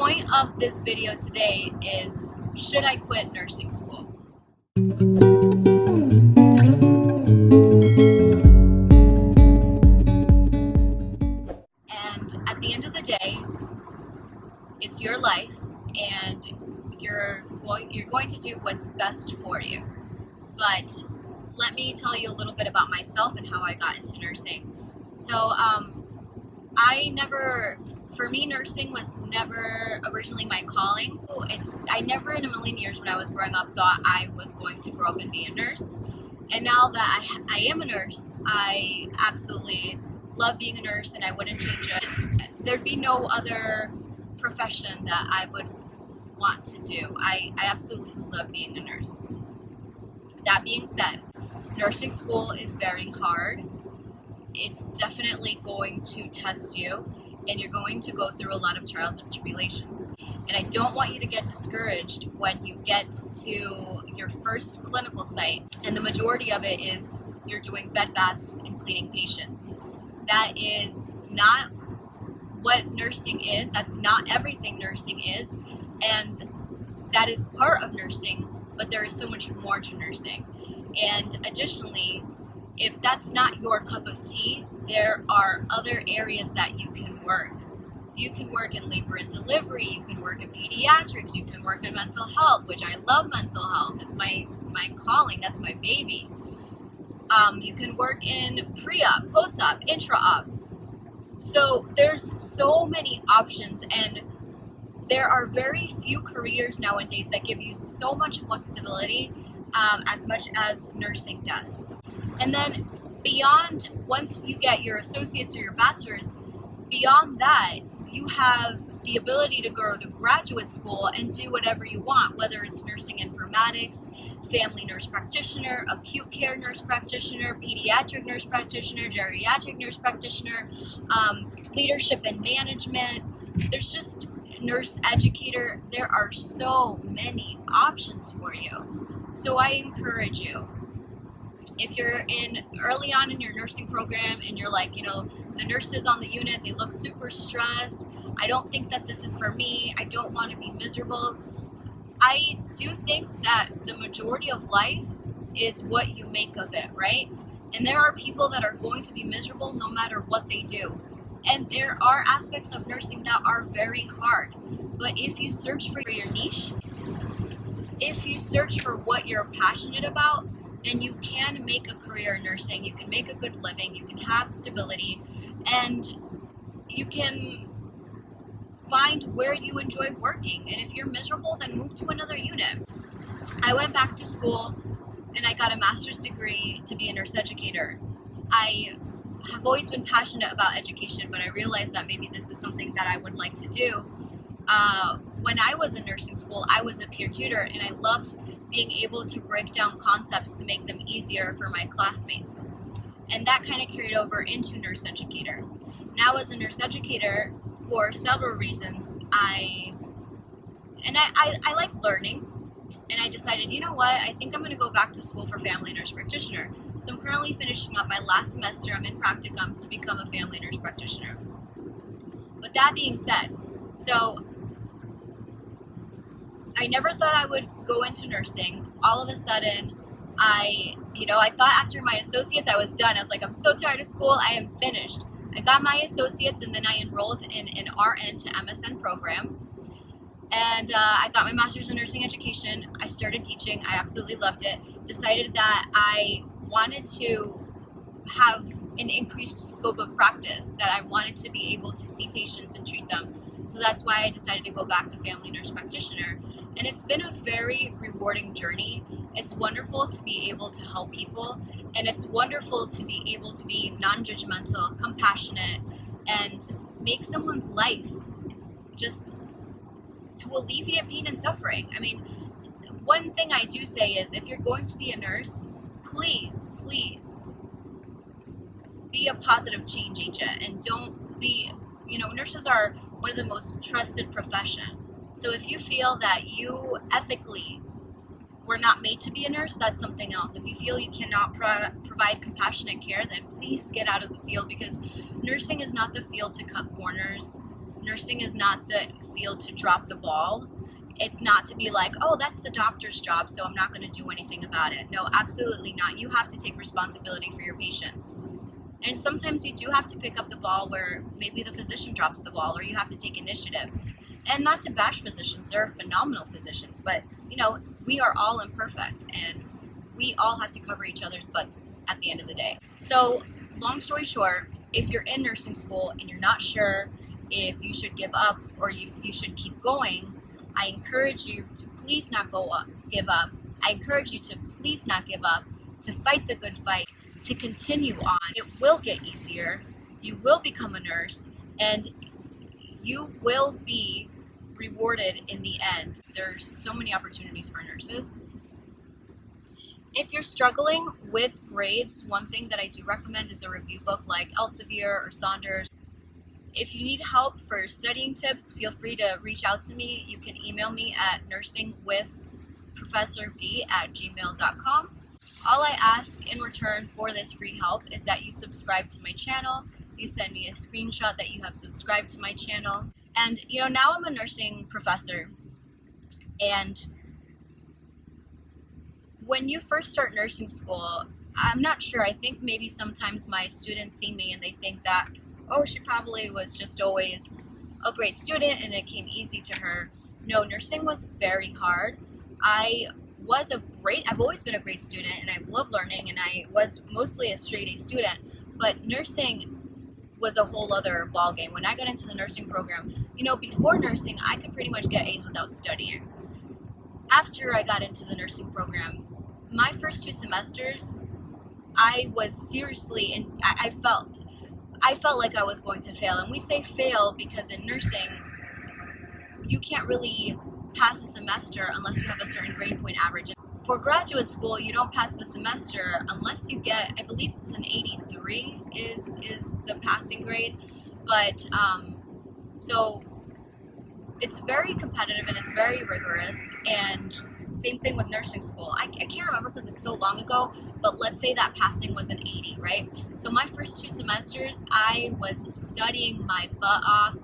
point of this video today is, should I quit nursing school? And at the end of the day, it's your life, and you're going to do what's best for you. But let me tell you a little bit about myself and how I got into nursing. So for me, nursing was never originally my calling. I never in a million years when I was growing up thought I was going to grow up and be a nurse. And now that I am a nurse, I absolutely love being a nurse, and I wouldn't change it. There'd be no other profession that I would want to do. I absolutely love being a nurse. That being said, nursing school is very hard. It's definitely going to test you, and you're going to go through a lot of trials and tribulations. And I don't want you to get discouraged when you get to your first clinical site, and the majority of it is you're doing bed baths and cleaning patients. That is not what nursing is. That's not everything nursing is, and that is part of nursing, but there is so much more to nursing. And additionally, if that's not your cup of tea, there are other areas that you can work. You can work in labor and delivery, you can work in pediatrics, you can work in mental health, which I love mental health. It's my calling, that's my baby. You can work in pre-op, post-op, intra-op. So there's so many options, and there are very few careers nowadays that give you so much flexibility as much as nursing does. And then beyond, once you get your associates or your bachelor's, beyond that, you have the ability to go to graduate school and do whatever you want, whether it's nursing informatics, family nurse practitioner, acute care nurse practitioner, pediatric nurse practitioner, geriatric nurse practitioner, leadership and management. There's just nurse educator. There are so many options for you. So I encourage you, if you're early on in your nursing program and you're like, the nurses on the unit, they look super stressed. I don't think that this is for me. I don't want to be miserable. I do think that the majority of life is what you make of it, right? And there are people that are going to be miserable no matter what they do. And there are aspects of nursing that are very hard. But if you search for your niche, if you search for what you're passionate about, then you can make a career in nursing. You can make a good living. You can have stability, and you can find where you enjoy working. And if you're miserable, then move to another unit. I went back to school and I got a master's degree to be a nurse educator. I have always been passionate about education, but I realized that maybe this is something that I would like to do. When I was in nursing school, I was a peer tutor, and I loved being able to break down concepts to make them easier for my classmates. And that kind of carried over into nurse educator. Now as a nurse educator, for several reasons, I like learning, and I decided, I think I'm going to go back to school for family nurse practitioner. So I'm currently finishing up my last semester. I'm in practicum to become a family nurse practitioner. With that being said, so I never thought I would go into nursing. All of a sudden, I thought after my associates I was done. I was like, I'm so tired of school, I am finished. I got my associates, and then I enrolled in an RN to MSN program. And I got my master's in nursing education. I started teaching. I absolutely loved it. Decided that I wanted to have an increased scope of practice, that I wanted to be able to see patients and treat them. So that's why I decided to go back to family nurse practitioner. And it's been a very rewarding journey. It's wonderful to be able to help people, and it's wonderful to be able to be non-judgmental, compassionate, and make someone's life just to alleviate pain and suffering. I mean, one thing I do say is, if you're going to be a nurse, please be a positive change agent, and don't be, nurses are one of the most trusted professions. So if you feel that you ethically were not made to be a nurse, that's something else. If you feel you cannot provide compassionate care, then please get out of the field, because nursing is not the field to cut corners. nursing is not the field to drop the ball. It's not to be like, oh, that's the doctor's job, so I'm not going to do anything about it. No, absolutely not. You have to take responsibility for your patients. And sometimes you do have to pick up the ball where maybe the physician drops the ball, or you have to take initiative. And not to bash physicians, they're phenomenal physicians, but we are all imperfect and we all have to cover each other's butts at the end of the day. So long story short, if you're in nursing school and you're not sure if you should give up or if you should keep going, I encourage you to please not give up. I encourage you to please not give up, to fight the good fight, to continue on. It will get easier. You will become a nurse, and you will be rewarded in the end. There's so many opportunities for nurses. If you're struggling with grades, one thing that I do recommend is a review book like Elsevier or Saunders. If you need help for studying tips, feel free to reach out to me. You can email me at nursingwithprofessorb@gmail.com. All I ask in return for this free help is that you subscribe to my channel. You send me a screenshot that you have subscribed to my channel. And now I'm a nursing professor. And when you first start nursing school, I'm not sure. I think maybe sometimes my students see me and they think that, oh, she probably was just always a great student and it came easy to her. No, nursing was very hard. I've always been a great student and I've loved learning, and I was mostly a straight A student, but nursing was a whole other ballgame. When I got into the nursing program, before nursing, I could pretty much get A's without studying. After I got into the nursing program, my first 2 semesters, I was seriously, and I felt like I was going to fail. And we say fail because in nursing, you can't really pass a semester unless you have a certain grade point average. For graduate school, you don't pass the semester unless you get, I believe it's an 83 is the passing grade. But so it's very competitive and it's very rigorous. And same thing with nursing school. I can't remember because it's so long ago, but let's say that passing was an 80, right? So my first 2 semesters, I was studying my butt off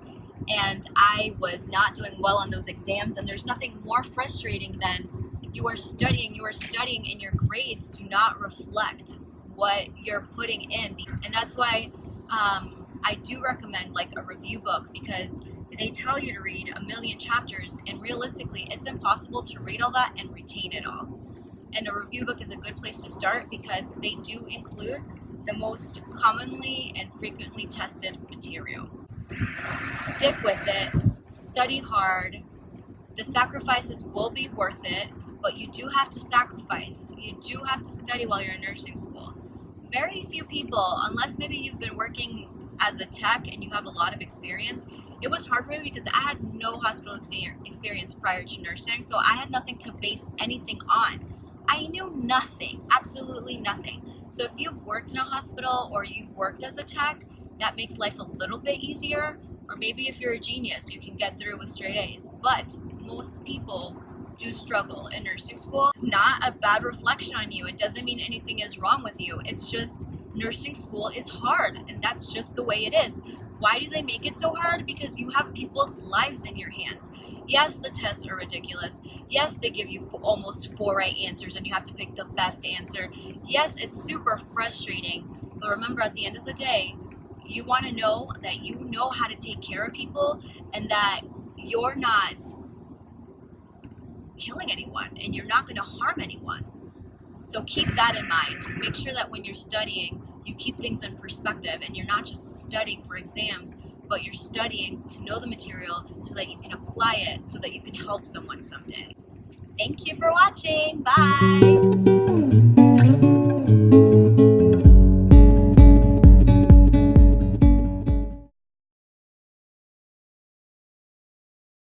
and I was not doing well on those exams. And there's nothing more frustrating than you are studying and your grades do not reflect what you're putting in. And that's why I do recommend like a review book, because they tell you to read 1,000,000 chapters, and realistically it's impossible to read all that and retain it all. And a review book is a good place to start because they do include the most commonly and frequently tested material. Stick with it, study hard. The sacrifices will be worth it, but you do have to sacrifice. You do have to study while you're in nursing school. Very few people, unless maybe you've been working as a tech and you have a lot of experience. It was hard for me because I had no hospital experience prior to nursing, so I had nothing to base anything on. I knew nothing, absolutely nothing. So if you've worked in a hospital or you've worked as a tech, that makes life a little bit easier. Or maybe if you're a genius, you can get through with straight A's. But most people do struggle in nursing school. It's not a bad reflection on you. It doesn't mean anything is wrong with you. It's just nursing school is hard, and that's just the way it is. Why do they make it so hard? Because you have people's lives in your hands. Yes, the tests are ridiculous. Yes, they give you almost 4 right answers and you have to pick the best answer. Yes, it's super frustrating. But remember, at the end of the day, you want to know that you know how to take care of people and that you're not killing anyone and you're not going to harm anyone. So keep that in mind. Make sure that when you're studying, you keep things in perspective and you're not just studying for exams, but you're studying to know the material so that you can apply it, so that you can help someone someday. Thank you for watching. Bye.